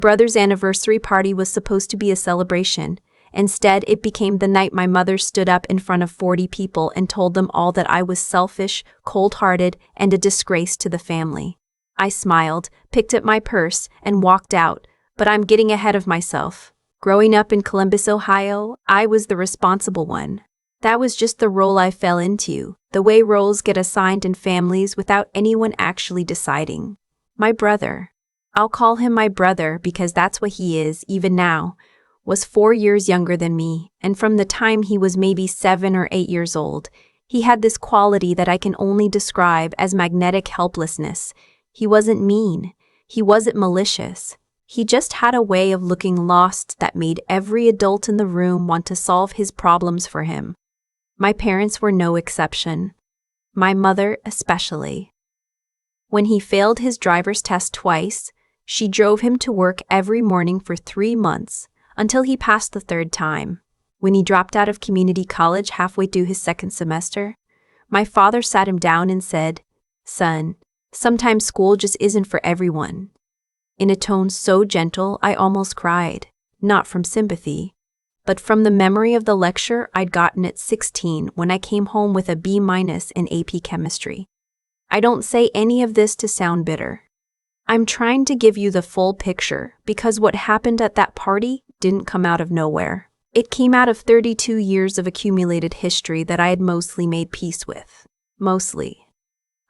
Brother's anniversary party was supposed to be a celebration. Instead, it became the night my mother stood up in front of 40 people and told them all that I was selfish, cold-hearted, and a disgrace to the family. I smiled, picked up my purse, and walked out, but I'm getting ahead of myself. Growing up in Columbus, Ohio, I was the responsible one. That was just the role I fell into, the way roles get assigned in families without anyone actually deciding. My brother, I'll call him my brother because that's what he is even now, was 4 years younger than me, and from the time he was maybe 7 or 8 years old, he had this quality that I can only describe as magnetic helplessness. He wasn't mean. He wasn't malicious. He just had a way of looking lost that made every adult in the room want to solve his problems for him. My parents were no exception. My mother especially. When he failed his driver's test twice, she drove him to work every morning for 3 months, until he passed the third time. When he dropped out of community college halfway through his second semester, my father sat him down and said, "Son, sometimes school just isn't for everyone." In a tone so gentle I almost cried, not from sympathy, but from the memory of the lecture I'd gotten at 16 when I came home with a B- in AP chemistry. I don't say any of this to sound bitter. I'm trying to give you the full picture because what happened at that party didn't come out of nowhere. It came out of 32 years of accumulated history that I had mostly made peace with. Mostly.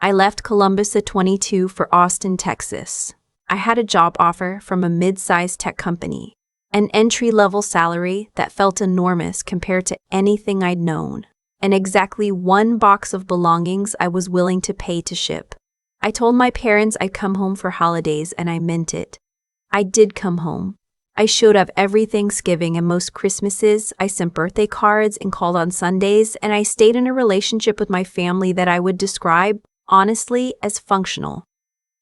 I left Columbus at 22 for Austin, Texas. I had a job offer from a mid-sized tech company, an entry-level salary that felt enormous compared to anything I'd known, and exactly 1 box of belongings I was willing to pay to ship. I told my parents I'd come home for holidays, and I meant it. I did come home. I showed up every Thanksgiving and most Christmases, I sent birthday cards and called on Sundays, and I stayed in a relationship with my family that I would describe, honestly, as functional.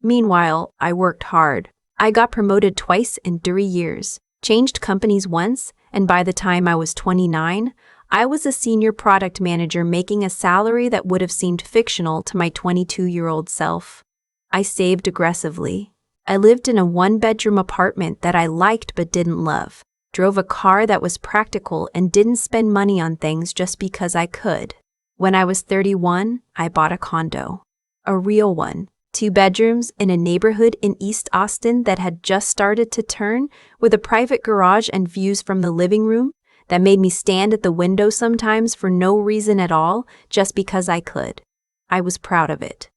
Meanwhile, I worked hard. I got promoted twice in 3 years, changed companies once, and by the time I was 29, I was a senior product manager making a salary that would have seemed fictional to my 22-year-old self. I saved aggressively. I lived in a 1-bedroom apartment that I liked but didn't love, drove a car that was practical and didn't spend money on things just because I could. When I was 31, I bought a condo. A real one. 2 bedrooms in a neighborhood in East Austin that had just started to turn, with a private garage and views from the living room that made me stand at the window sometimes for no reason at all, just because I could. I was proud of it.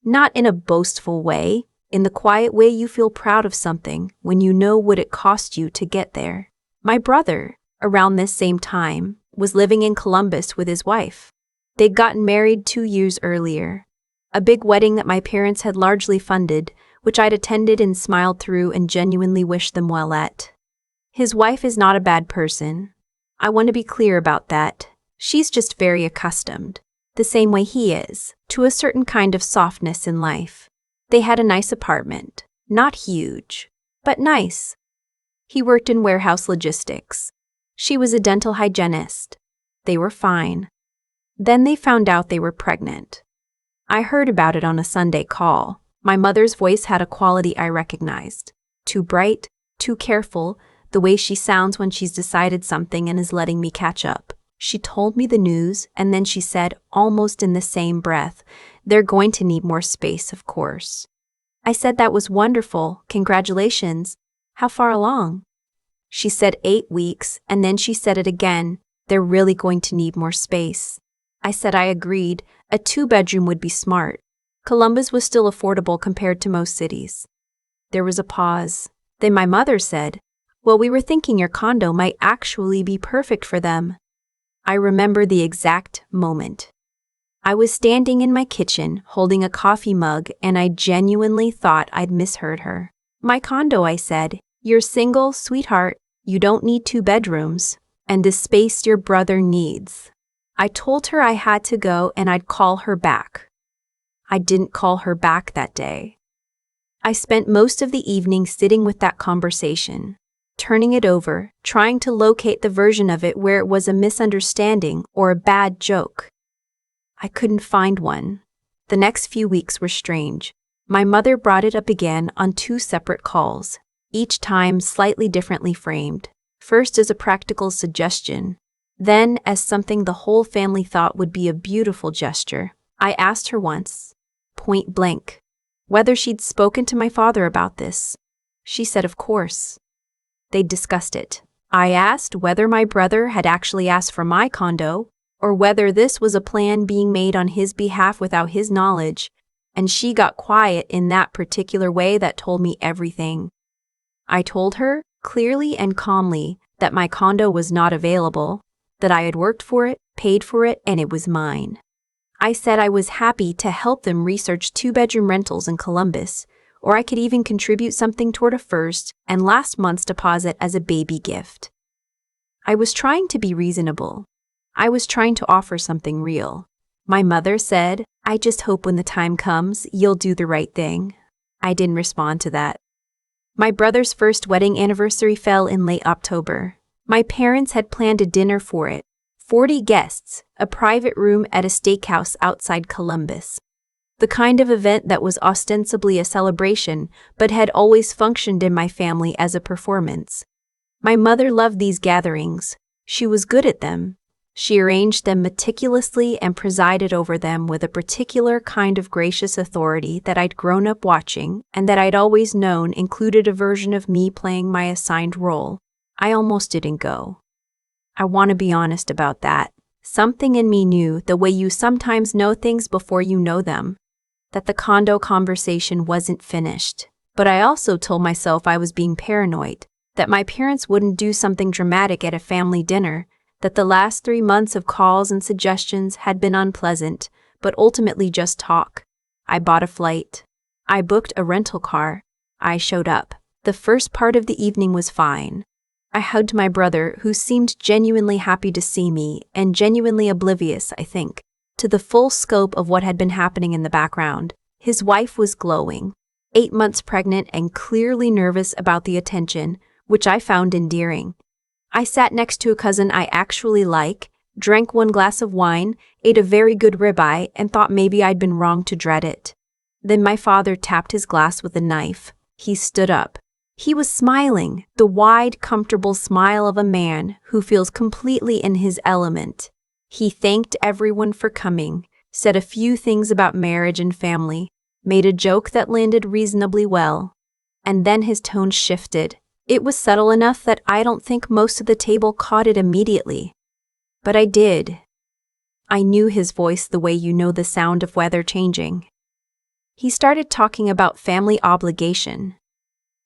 Not in a boastful way, in the quiet way you feel proud of something when you know what it cost you to get there. My brother, around this same time, was living in Columbus with his wife. They'd gotten married 2 years earlier. A big wedding that my parents had largely funded, which I'd attended and smiled through and genuinely wished them well at. His wife is not a bad person. I want to be clear about that. She's just very accustomed, the same way he is, to a certain kind of softness in life. They had a nice apartment, not huge, but nice. He worked in warehouse logistics. She was a dental hygienist. They were fine. Then they found out they were pregnant. I heard about it on a Sunday call. My mother's voice had a quality I recognized. Too bright, too careful, the way she sounds when she's decided something and is letting me catch up. She told me the news, and then she said, almost in the same breath, "They're going to need more space, of course." I said that was wonderful, congratulations. How far along? She said 8 weeks, and then she said it again, "They're really going to need more space." I said I agreed, a 2-bedroom would be smart. Columbus was still affordable compared to most cities. There was a pause. Then my mother said, "Well, we were thinking your condo might actually be perfect for them." I remember the exact moment. I was standing in my kitchen, holding a coffee mug, and I genuinely thought I'd misheard her. "My condo," I said. "You're single, sweetheart. You don't need 2 bedrooms. And the space your brother needs." I told her I had to go and I'd call her back. I didn't call her back that day. I spent most of the evening sitting with that conversation, turning it over, trying to locate the version of it where it was a misunderstanding or a bad joke. I couldn't find one. The next few weeks were strange. My mother brought it up again on 2 separate calls. each time slightly differently framed, first as a practical suggestion, then as something the whole family thought would be a beautiful gesture. I asked her once, point blank, whether she'd spoken to my father about this. She said of course. They'd discussed it. I asked whether my brother had actually asked for my condo, or whether this was a plan being made on his behalf without his knowledge, and she got quiet in that particular way that told me everything. I told her, clearly and calmly, that my condo was not available, that I had worked for it, paid for it, and it was mine. I said I was happy to help them research 2-bedroom rentals in Columbus, or I could even contribute something toward a first and last month's deposit as a baby gift. I was trying to be reasonable. I was trying to offer something real. My mother said, I just hope when the time comes, you'll do the right thing. I didn't respond to that. My brother's first wedding anniversary fell in late October. My parents had planned a dinner for it. 40 guests, a private room at a steakhouse outside Columbus. The kind of event that was ostensibly a celebration, but had always functioned in my family as a performance. My mother loved these gatherings. She was good at them. She arranged them meticulously and presided over them with a particular kind of gracious authority that I'd grown up watching and that I'd always known included a version of me playing my assigned role. I almost didn't go. I want to be honest about that. Something in me knew, the way you sometimes know things before you know them, that the condo conversation wasn't finished. But I also told myself I was being paranoid, that my parents wouldn't do something dramatic at a family dinner, that the last 3 months of calls and suggestions had been unpleasant, but ultimately just talk. I bought a flight. I booked a rental car. I showed up. The first part of the evening was fine. I hugged my brother, who seemed genuinely happy to see me, and genuinely oblivious, I think, to the full scope of what had been happening in the background. His wife was glowing, 8 months pregnant and clearly nervous about the attention, which I found endearing. I sat next to a cousin I actually like, drank 1 glass of wine, ate a very good ribeye, and thought maybe I'd been wrong to dread it. Then my father tapped his glass with a knife. He stood up. He was smiling, the wide, comfortable smile of a man who feels completely in his element. He thanked everyone for coming, said a few things about marriage and family, made a joke that landed reasonably well. And then his tone shifted. It was subtle enough that I don't think most of the table caught it immediately. But I did. I knew his voice the way you know the sound of weather changing. He started talking about family obligation,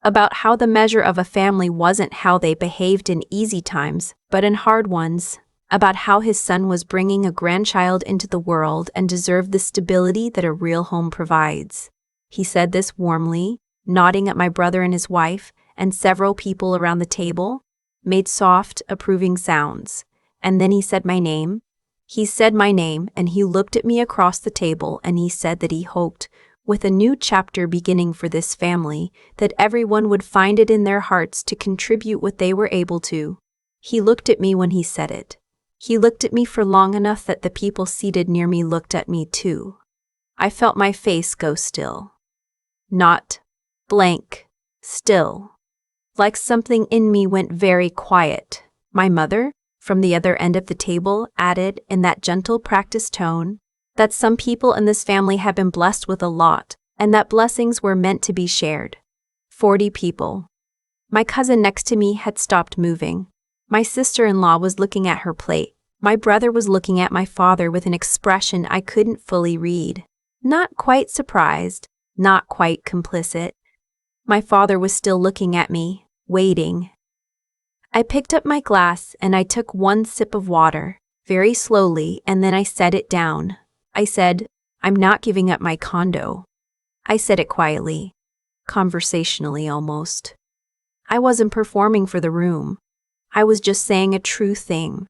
about how the measure of a family wasn't how they behaved in easy times, but in hard ones, about how his son was bringing a grandchild into the world and deserved the stability that a real home provides. He said this warmly, nodding at my brother and his wife, and several people around the table, made soft, approving sounds. And then he said my name. He said my name, and he looked at me across the table, and he said that he hoped, with a new chapter beginning for this family, that everyone would find it in their hearts to contribute what they were able to. He looked at me when he said it. He looked at me for long enough that the people seated near me looked at me too. I felt my face go still. Not blank, still. Like something in me went very quiet. My mother, from the other end of the table, added in that gentle practiced tone that some people in this family had been blessed with a lot, and that blessings were meant to be shared. 40 people. My cousin next to me had stopped moving. My sister-in-law was looking at her plate. My brother was looking at my father with an expression I couldn't fully read. Not quite surprised, not quite complicit. My father was still looking at me, waiting. I picked up my glass and I took 1 sip of water, very slowly, and then I set it down. I said, I'm not giving up my condo. I said it quietly, conversationally almost. I wasn't performing for the room. I was just saying a true thing.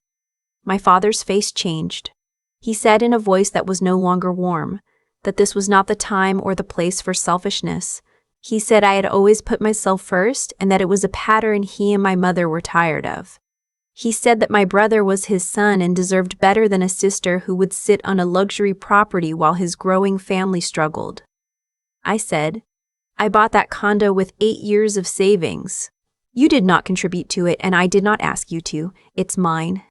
My father's face changed. He said in a voice that was no longer warm, that this was not the time or the place for selfishness. He said I had always put myself first and that it was a pattern he and my mother were tired of. He said that my brother was his son and deserved better than a sister who would sit on a luxury property while his growing family struggled. I said, I bought that condo with 8 years of savings. You did not contribute to it, and I did not ask you to. It's mine."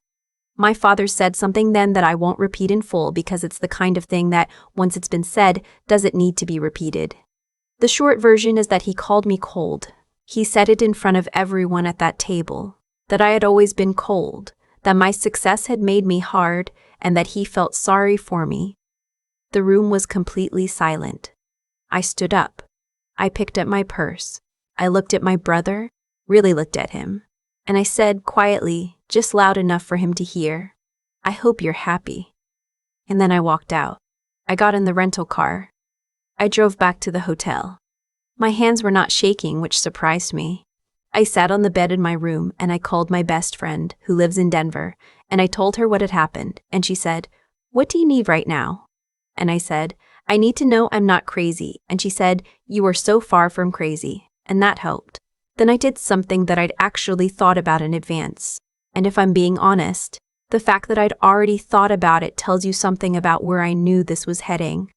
My father said something then that I won't repeat in full because it's the kind of thing that, once it's been said, doesn't need to be repeated. The short version is that he called me cold. He said it in front of everyone at that table, that I had always been cold, that my success had made me hard, and that he felt sorry for me. The room was completely silent. I stood up. I picked up my purse. I looked at my brother, really looked at him, and I said quietly, just loud enough for him to hear, "I hope you're happy." And then I walked out. I got in the rental car. I drove back to the hotel. My hands were not shaking, which surprised me. I sat on the bed in my room and I called my best friend, who lives in Denver, and I told her what had happened, and she said, "What do you need right now?" And I said, "I need to know I'm not crazy," and she said, "You are so far from crazy," and that helped. Then I did something that I'd actually thought about in advance. And if I'm being honest, the fact that I'd already thought about it tells you something about where I knew this was heading.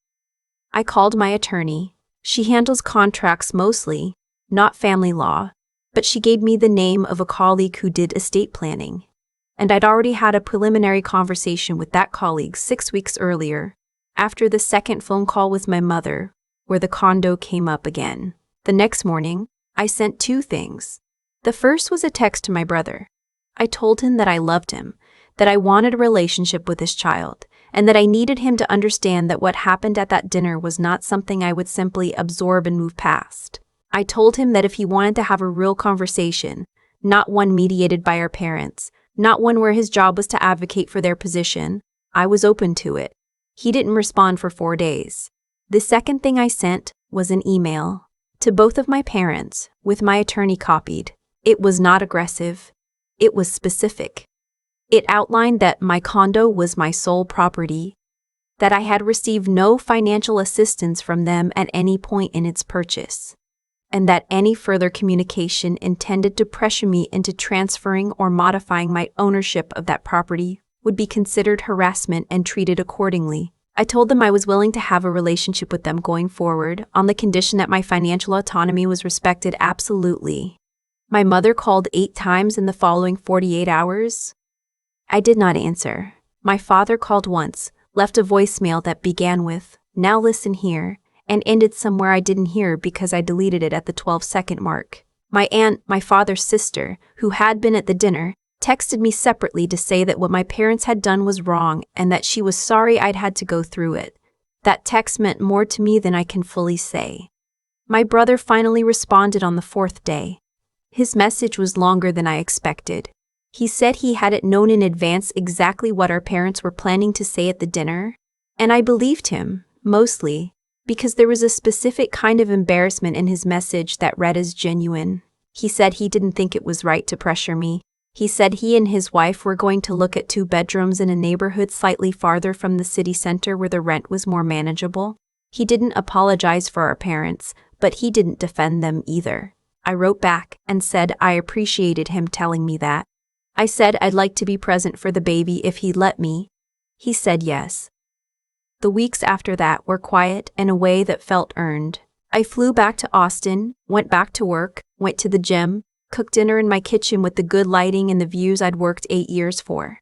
I called my attorney. She handles contracts mostly, not family law, but she gave me the name of a colleague who did estate planning. And I'd already had a preliminary conversation with that colleague 6 weeks earlier, after the second phone call with my mother, where the condo came up again. The next morning, I sent 2 things. The first was a text to my brother. I told him that I loved him, that I wanted a relationship with his child, and that I needed him to understand that what happened at that dinner was not something I would simply absorb and move past. I told him that if he wanted to have a real conversation, not one mediated by our parents, not one where his job was to advocate for their position, I was open to it. He didn't respond for 4 days. The second thing I sent was an email to both of my parents, with my attorney copied. It was not aggressive. It was specific. It outlined that my condo was my sole property, that I had received no financial assistance from them at any point in its purchase, and that any further communication intended to pressure me into transferring or modifying my ownership of that property would be considered harassment and treated accordingly. I told them I was willing to have a relationship with them going forward on the condition that my financial autonomy was respected absolutely. My mother called 8 times in the following 48 hours. I did not answer. My father called once, left a voicemail that began with, "Now listen here," and ended somewhere I didn't hear because I deleted it at the 12-second mark. My aunt, my father's sister, who had been at the dinner, texted me separately to say that what my parents had done was wrong and that she was sorry I'd had to go through it. That text meant more to me than I can fully say. My brother finally responded on the 4th day. His message was longer than I expected. He said he hadn't known in advance exactly what our parents were planning to say at the dinner, and I believed him, mostly, because there was a specific kind of embarrassment in his message that read as genuine. He said he didn't think it was right to pressure me. He said he and his wife were going to look at 2 bedrooms in a neighborhood slightly farther from the city center where the rent was more manageable. He didn't apologize for our parents, but he didn't defend them either. I wrote back and said I appreciated him telling me that. I said I'd like to be present for the baby if he'd let me. He said yes. The weeks after that were quiet in a way that felt earned. I flew back to Austin, went back to work, went to the gym, cooked dinner in my kitchen with the good lighting and the views I'd worked 8 years for.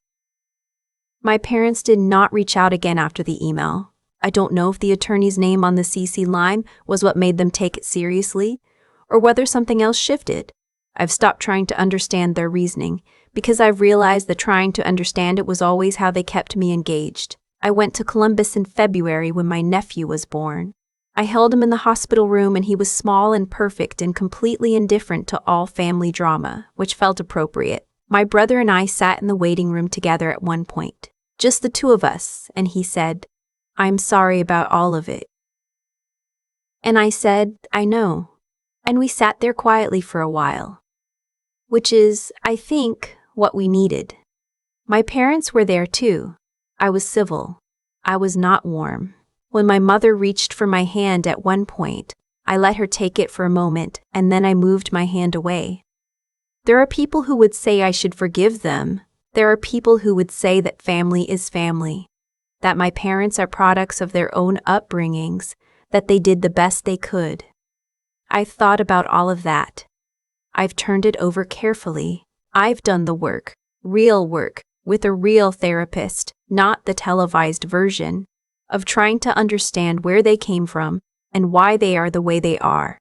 My parents did not reach out again after the email. I don't know if the attorney's name on the CC line was what made them take it seriously, or whether something else shifted. I've stopped trying to understand their reasoning, because I've realized that trying to understand it was always how they kept me engaged. I went to Columbus in February when my nephew was born. I held him in the hospital room and he was small and perfect and completely indifferent to all family drama, which felt appropriate. My brother and I sat in the waiting room together at one point, just the 2 of us, and he said, "I'm sorry about all of it." And I said, "I know." And we sat there quietly for a while, which is, I think, what we needed. My parents were there too. I was civil. I was not warm. When my mother reached for my hand at one point, I let her take it for a moment and then I moved my hand away. There are people who would say I should forgive them. There are people who would say that family is family, that my parents are products of their own upbringings, that they did the best they could. I've thought about all of that. I've turned it over carefully. I've done the work, real work, with a real therapist, not the televised version, of trying to understand where they came from and why they are the way they are.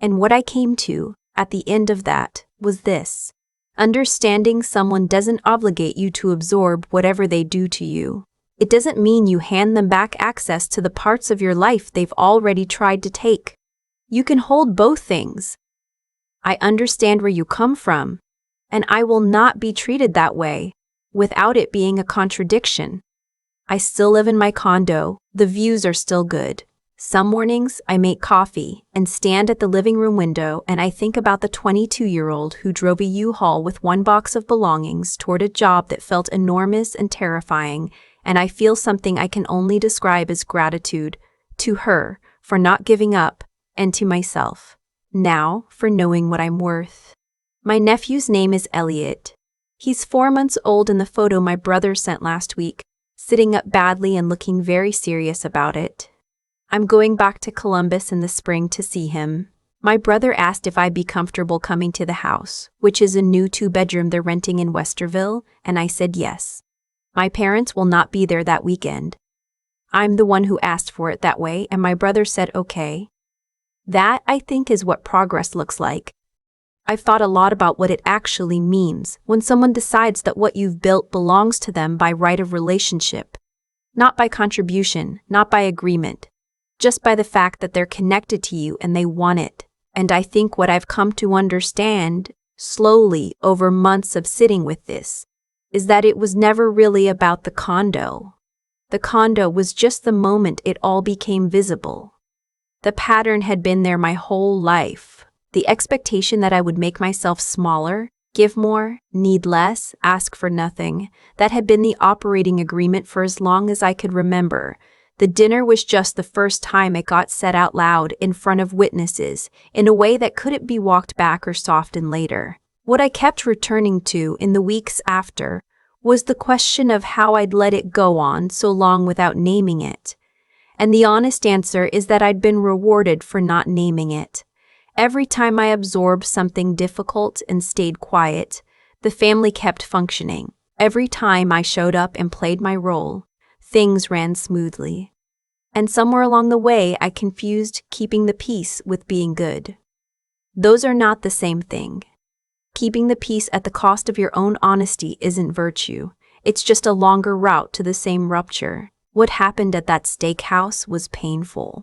And what I came to, at the end of that, was this. Understanding someone doesn't obligate you to absorb whatever they do to you. It doesn't mean you hand them back access to the parts of your life they've already tried to take. You can hold both things. I understand where you come from, and I will not be treated that way, without it being a contradiction. I still live in my condo, the views are still good. Some mornings, I make coffee and stand at the living room window and I think about the 22-year-old who drove a U-Haul with one box of belongings toward a job that felt enormous and terrifying, and I feel something I can only describe as gratitude to her for not giving up, and to myself, now, for knowing what I'm worth. My nephew's name is Elliot. He's 4 months old in the photo my brother sent last week, sitting up badly and looking very serious about it. I'm going back to Columbus in the spring to see him. My brother asked if I'd be comfortable coming to the house, which is a new 2-bedroom they're renting in Westerville, and I said yes. My parents will not be there that weekend. I'm the one who asked for it that way, and my brother said okay. That, I think, is what progress looks like. I've thought a lot about what it actually means when someone decides that what you've built belongs to them by right of relationship. Not by contribution, not by agreement. Just by the fact that they're connected to you and they want it. And I think what I've come to understand, slowly over months of sitting with this, is that it was never really about the condo. The condo was just the moment it all became visible. The pattern had been there my whole life. The expectation that I would make myself smaller, give more, need less, ask for nothing, that had been the operating agreement for as long as I could remember. The dinner was just the first time it got said out loud in front of witnesses, in a way that couldn't be walked back or softened later. What I kept returning to in the weeks after was the question of how I'd let it go on so long without naming it. And the honest answer is that I'd been rewarded for not naming it. Every time I absorbed something difficult and stayed quiet, the family kept functioning. Every time I showed up and played my role, things ran smoothly. And somewhere along the way, I confused keeping the peace with being good. Those are not the same thing. Keeping the peace at the cost of your own honesty isn't virtue. It's just a longer route to the same rupture. What happened at that steakhouse was painful.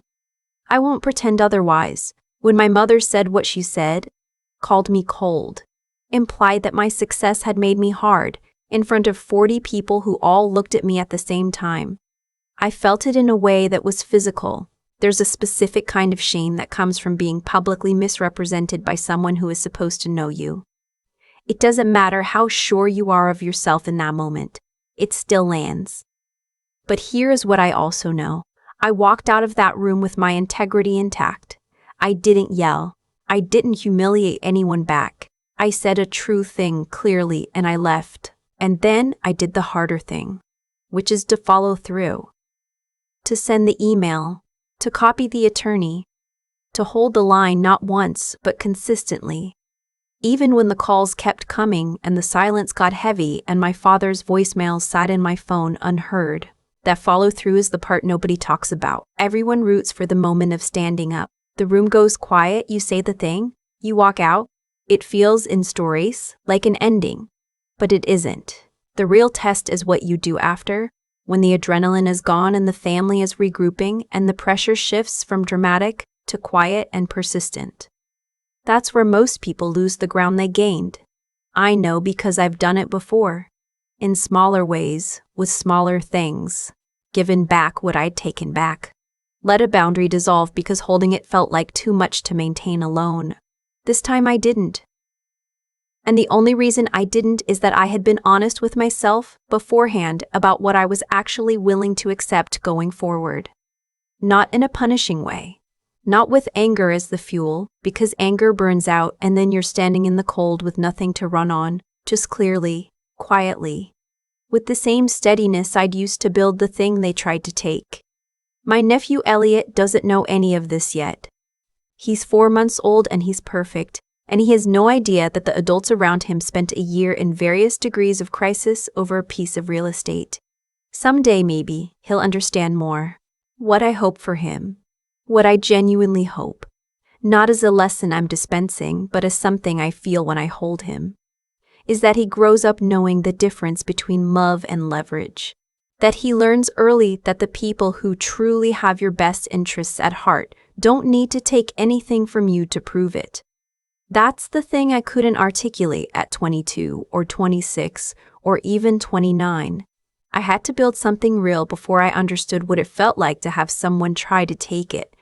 I won't pretend otherwise. When my mother said what she said, called me cold, implied that my success had made me hard, in front of 40 people who all looked at me at the same time, I felt it in a way that was physical. There's a specific kind of shame that comes from being publicly misrepresented by someone who is supposed to know you. It doesn't matter how sure you are of yourself in that moment. It still lands. But here is what I also know. I walked out of that room with my integrity intact. I didn't yell. I didn't humiliate anyone back. I said a true thing clearly and I left. And then I did the harder thing, which is to follow through. To send the email, to copy the attorney, to hold the line not once but consistently. Even when the calls kept coming and the silence got heavy and my father's voicemails sat in my phone unheard. That follow-through is the part nobody talks about. Everyone roots for the moment of standing up. The room goes quiet, you say the thing, you walk out. It feels, in stories, like an ending. But it isn't. The real test is what you do after, when the adrenaline is gone and the family is regrouping and the pressure shifts from dramatic to quiet and persistent. That's where most people lose the ground they gained. I know because I've done it before. In smaller ways, with smaller things. Given back what I'd taken back. Let a boundary dissolve because holding it felt like too much to maintain alone. This time I didn't. And the only reason I didn't is that I had been honest with myself beforehand about what I was actually willing to accept going forward. Not in a punishing way. Not with anger as the fuel, because anger burns out and then you're standing in the cold with nothing to run on, just clearly, quietly. With the same steadiness I'd used to build the thing they tried to take. My nephew Elliot doesn't know any of this yet. He's 4 months old and he's perfect, and he has no idea that the adults around him spent a year in various degrees of crisis over a piece of real estate. Someday, maybe, he'll understand more. What I hope for him. What I genuinely hope. Not as a lesson I'm dispensing, but as something I feel when I hold him, is that he grows up knowing the difference between love and leverage. That he learns early that the people who truly have your best interests at heart don't need to take anything from you to prove it. That's the thing I couldn't articulate at 22 or 26 or even 29. I had to build something real before I understood what it felt like to have someone try to take it.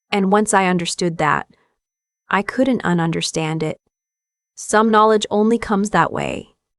And once I understood that, I couldn't ununderstand it. Some knowledge only comes that way.